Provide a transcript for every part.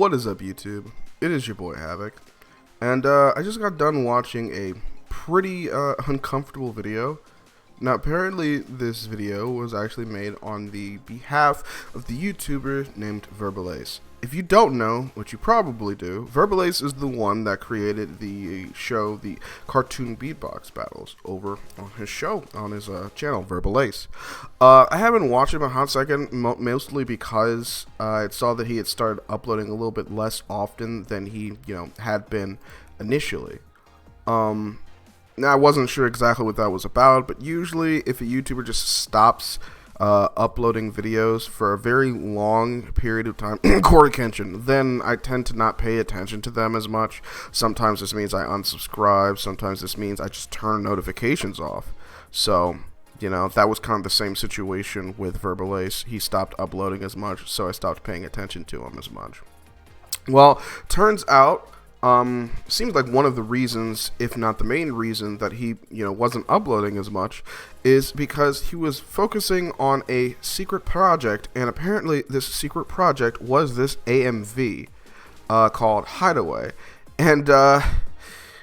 What is up, YouTube? It is your boy Havok, and I just got done watching a pretty uncomfortable video. Now, apparently, this video was actually made on the behalf of the YouTuber named Verbalase. If you don't know, which you probably do, Verbalase is the one that created the show, the cartoon beatbox battles, over on his show, on his channel, Verbalase. I haven't watched him a hot second, mostly because I saw that he had started uploading a little bit less often than he, had been initially. Now, I wasn't sure exactly what that was about, but usually if a YouTuber just stops uploading videos for a very long period of time, Corey Kenshin, then I tend to not pay attention to them as much. Sometimes this means I unsubscribe, sometimes this means I just turn notifications off. So, that was kind of the same situation with Verbalase. He stopped uploading as much, so I stopped paying attention to him as much. Well, turns out, seems like one of the reasons, if not the main reason, that he, wasn't uploading as much is because he was focusing on a secret project, and apparently this secret project was this AMV called Hideaway. And I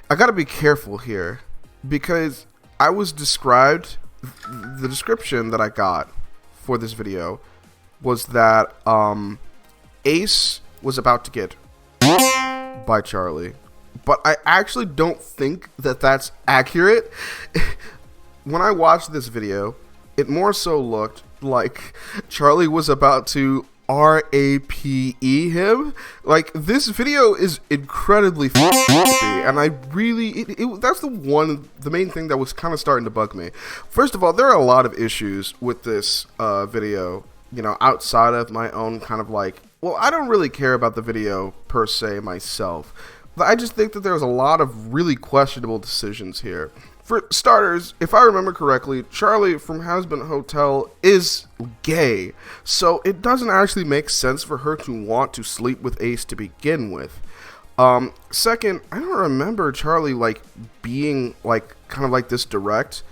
gotta be careful here, because I was described, the description that I got for this video was that Ace was about to get by Charlie, but I actually don't think that that's accurate. When I watched this video, it more so looked like Charlie was about to RAPE him. Like, this video is incredibly creepy, and I really, that's the main thing that was kind of starting to bug me. First of all, there are a lot of issues with this video, outside of my own kind of like, well, I don't really care about the video per se myself, but I just think that there's a lot of really questionable decisions here. For starters, if I remember correctly, Charlie from Hazbin Hotel is gay, so it doesn't actually make sense for her to want to sleep with Ace to begin with. Second, I don't remember Charlie being kind of like this direct,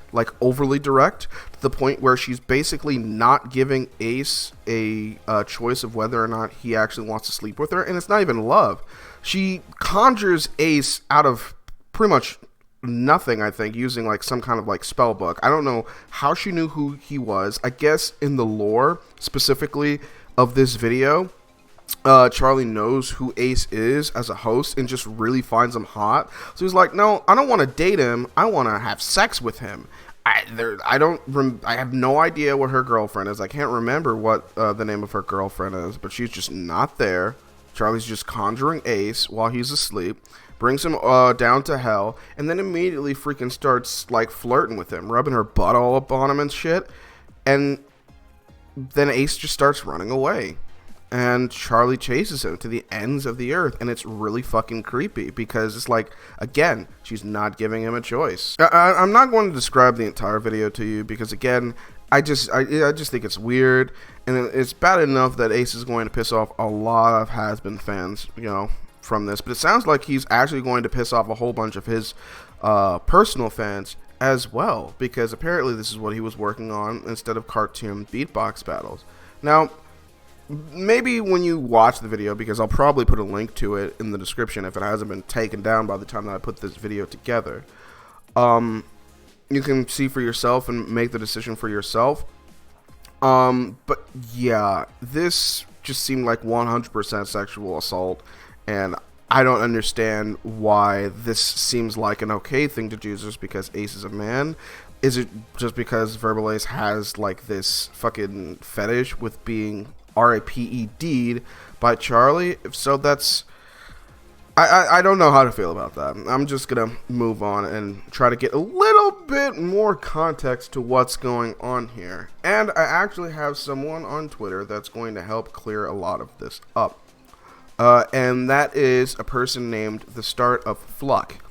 overly direct, to the point where she's basically not giving Ace a choice of whether or not he actually wants to sleep with her, and it's not even love. She conjures Ace out of pretty much nothing, I think, using some kind of spell book. I don't know how she knew who he was. I guess in the lore specifically of this video, Charlie knows who Ace is as a host and just really finds him hot. So he's like, no, I don't want to date him. I want to have sex with him. I have no idea what her girlfriend is. I can't remember what the name of her girlfriend is, but she's just not there. Charlie's just conjuring Ace while he's asleep, brings him down to hell, and then immediately freaking starts flirting with him, rubbing her butt all up on him and shit. And then Ace just starts running away. And Charlie chases him to the ends of the earth, and it's really fucking creepy because it's again, she's not giving him a choice. I'm not going to describe the entire video to you because, again, I just think it's weird, and it's bad enough that Ace is going to piss off a lot of Hazbin fans, from this, but it sounds like he's actually going to piss off a whole bunch of his personal fans as well, because apparently this is what he was working on instead of cartoon beatbox battles. Now, maybe when you watch the video, because I'll probably put a link to it in the description if it hasn't been taken down by the time that I put this video together, you can see for yourself and make the decision for yourself. But yeah, this just seemed like 100% sexual assault, and I don't understand why this seems like an okay thing to do just because Ace is a man. Is it just because Verbalase has this fucking fetish with being RAPED'd by Charlie? If so, that's... I don't know how to feel about that. I'm just gonna move on and try to get a little bit more context to what's going on here. And I actually have someone on Twitter that's going to help clear a lot of this up. And that is a person named The Start of Fluck.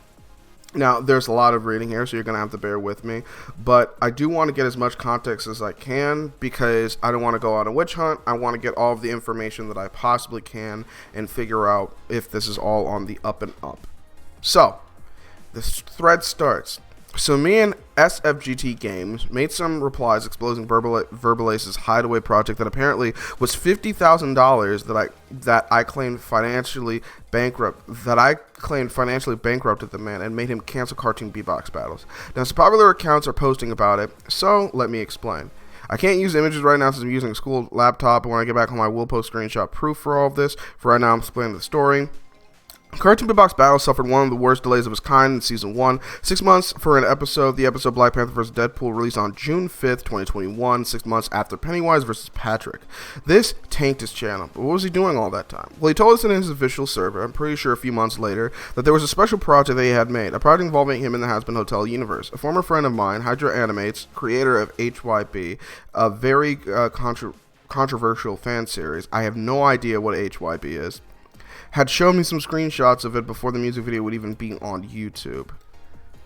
Now, there's a lot of reading here, so you're going to have to bear with me, but I do want to get as much context as I can because I don't want to go on a witch hunt. I want to get all of the information that I possibly can and figure out if this is all on the up and up. So, the thread starts. So me and SFGT Games made some replies exposing Verbalase's hideaway project that apparently was $50,000 that I claimed financially bankrupted the man and made him cancel cartoon beatbox battles. Now some popular accounts are posting about it, so let me explain. I can't use images right now since I'm using a school laptop, and when I get back home I will post screenshot proof for all of this. For right now I'm explaining the story. Cartoon Beatbox Battle suffered one of the worst delays of its kind in Season 1. 6 months for an episode. The episode Black Panther vs. Deadpool released on June 5th, 2021, 6 months after Pennywise vs. Patrick. This tanked his channel, but what was he doing all that time? Well, he told us in his official server, I'm pretty sure a few months later, that there was a special project that he had made, a project involving him in the Hazbin Hotel universe. A former friend of mine, Hydra Animates, creator of HYB, a very controversial fan series. I have no idea what HYB is. Had shown me some screenshots of it before the music video would even be on YouTube.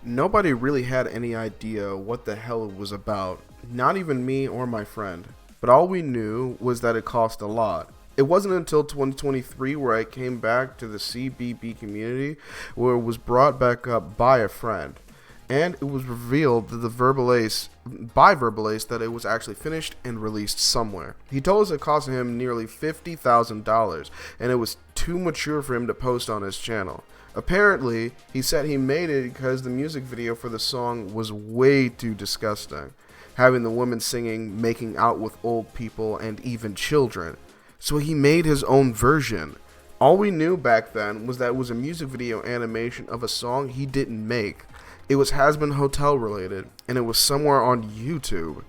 Nobody really had any idea what the hell it was about, not even me or my friend. But all we knew was that it cost a lot. It wasn't until 2023 where I came back to the CBB community where it was brought back up by a friend. And it was revealed that by Verbalase that it was actually finished and released somewhere. He told us it cost him nearly $50,000 and it was too mature for him to post on his channel. Apparently, he said he made it because the music video for the song was way too disgusting, having the women singing, making out with old people and even children. So he made his own version. All we knew back then was that it was a music video animation of a song he didn't make. It was Hazbin Hotel related, and it was somewhere on YouTube.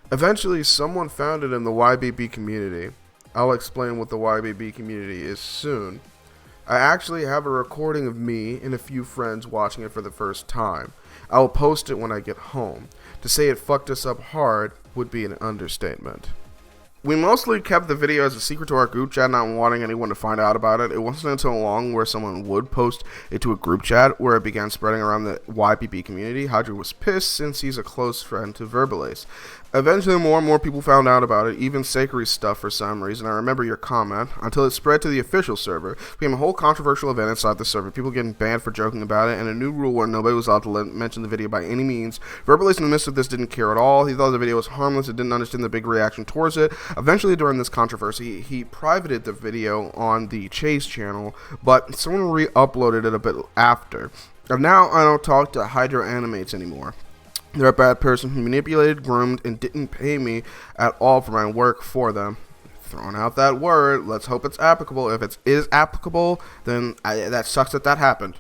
Eventually, someone found it in the YBB community. I'll explain what the YBB community is soon. I actually have a recording of me and a few friends watching it for the first time. I will post it when I get home. To say it fucked us up hard would be an understatement. We mostly kept the video as a secret to our group chat, not wanting anyone to find out about it. It wasn't until long where someone would post it to a group chat where it began spreading around the YBB community. Hydra was pissed since he's a close friend to Verbalase. Eventually, more and more people found out about it, even Sacred stuff for some reason. I remember your comment, until it spread to the official server. It became a whole controversial event inside the server, people getting banned for joking about it, and a new rule where nobody was allowed to mention the video by any means. Verbalase in the midst of this didn't care at all. He thought the video was harmless and didn't understand the big reaction towards it. Eventually, during this controversy, he privated the video on the Chase channel, but someone re-uploaded it a bit after. And now I don't talk to Hydra Animates anymore. They're a bad person who manipulated, groomed, and didn't pay me at all for my work for them. Throwing out that word, let's hope it's applicable. If it is applicable, then that sucks that happened.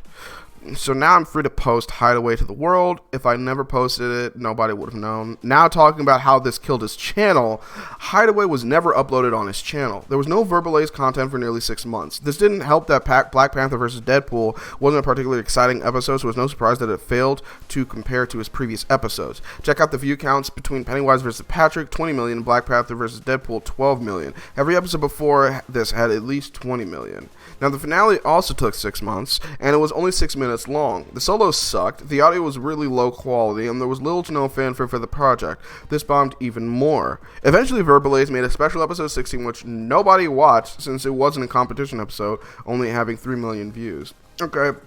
So now I'm free to post Hideaway to the world. If I never posted it, nobody would have known. Now talking about how this killed his channel, Hideaway was never uploaded on his channel. There was no Verbalase content for nearly 6 months. This didn't help that Black Panther vs. Deadpool wasn't a particularly exciting episode, so it was no surprise that it failed to compare to his previous episodes. Check out the view counts between Pennywise vs. Patrick, 20 million, Black Panther vs. Deadpool, 12 million. Every episode before this had at least 20 million. Now the finale also took 6 months, and it was only 6 minutes long. The solos sucked, the audio was really low quality, and there was little to no fanfare for the project. This bombed even more. Eventually Verbalase made a special episode 16 which nobody watched since it wasn't a competition episode, only having 3 million views. Okay,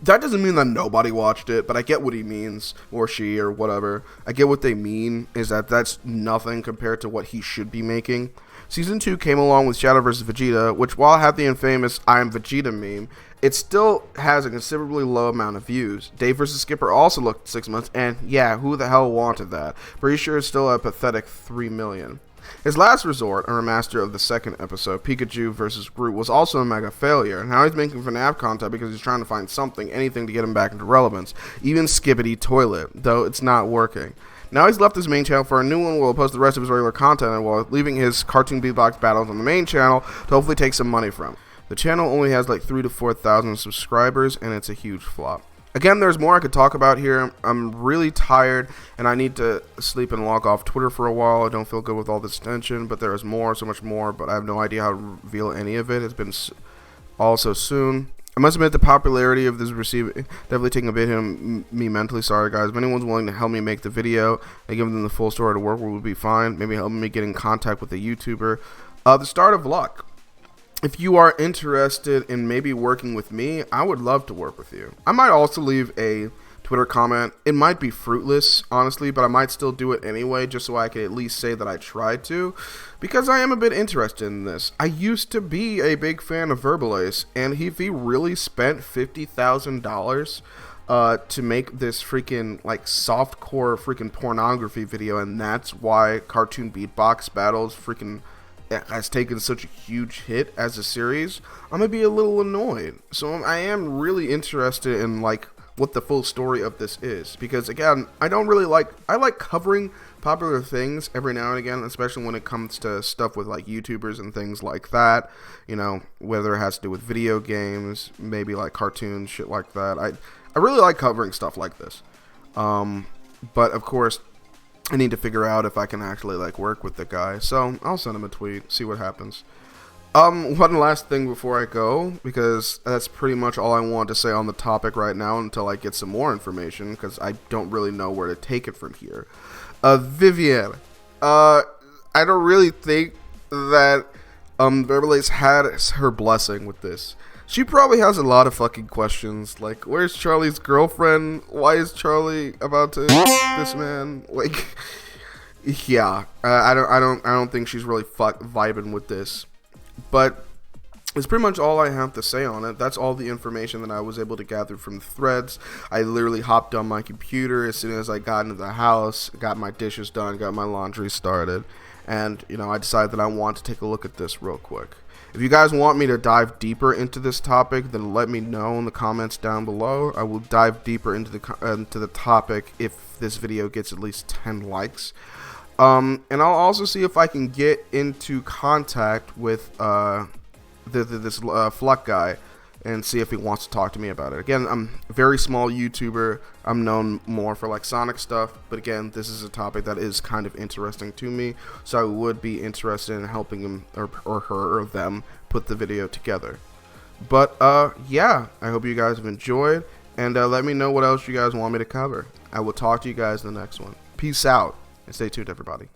that doesn't mean that nobody watched it, but I get what he means, or she, or whatever. I get what they mean, is that that's nothing compared to what he should be making. Season 2 came along with Shadow vs. Vegeta, which while it had the infamous I am Vegeta meme, it still has a considerably low amount of views. Dave vs. Skipper also looked 6 months, and yeah, who the hell wanted that? Pretty sure it's still a pathetic 3 million. His last resort, a remaster of the second episode, Pikachu vs. Groot, was also a mega failure, and now he's making FNAF content because he's trying to find something, anything to get him back into relevance, even Skibbity Toilet, though it's not working. Now he's left his main channel for a new one where he'll post the rest of his regular content while leaving his cartoon beatbox battles on the main channel to hopefully take some money from. The channel only has like 3,000 to 4,000 subscribers, and it's a huge flop. Again, there's more I could talk about here. I'm really tired, and I need to sleep and log off Twitter for a while. I don't feel good with all this tension, but there is more, so much more, but I have no idea how to reveal any of it. It's been all so soon. I must admit the popularity of this receiving definitely taking a bit on me mentally. Sorry guys. If anyone's willing to help me make the video and give them the full story to work with, would be fine. Maybe help me get in contact with a YouTuber. The start of luck. If you are interested in maybe working with me, I would love to work with you. I might also leave a Twitter comment. It might be fruitless, honestly, but I might still do it anyway, just so I can at least say that I tried to, because I am a bit interested in this. I used to be a big fan of Verbalase, and if he really spent $50,000 to make this freaking like softcore freaking pornography video, and that's why Cartoon Beatbox Battles freaking has taken such a huge hit as a series, I'm gonna be a little annoyed. So I am really interested in like what the full story of this is, because again, I like covering popular things every now and again, especially when it comes to stuff with like YouTubers and things like that, you know, whether it has to do with video games, maybe like cartoons, shit like that. I really like covering stuff like this, but of course I need to figure out if I can actually like work with the guy, so I'll send him a tweet, see what happens. One last thing before I go, because that's pretty much all I want to say on the topic right now until I get some more information, because I don't really know where to take it from here. Vivienne, I don't really think that Verbalase had her blessing with this. She probably has a lot of fucking questions, like, where's Charlie's girlfriend? Why is Charlie about to this man? Like, yeah, I don't think she's really vibing with this. But it's pretty much all I have to say on it. That's all the information that I was able to gather from the threads. I literally hopped on my computer as soon as I got into the house, got my dishes done, got my laundry started, and, you know, I decided that I want to take a look at this real quick. If you guys want me to dive deeper into this topic, then let me know in the comments down below. I will dive deeper into the topic if this video gets at least 10 likes. And I'll also see if I can get into contact with this Fluck guy and see if he wants to talk to me about it. Again, I'm a very small YouTuber. I'm known more for like Sonic stuff, but again, this is a topic that is kind of interesting to me, so I would be interested in helping him or her or them put the video together. But yeah, I hope you guys have enjoyed, and let me know what else you guys want me to cover. I will talk to you guys in the next one. Peace out, and stay tuned, everybody.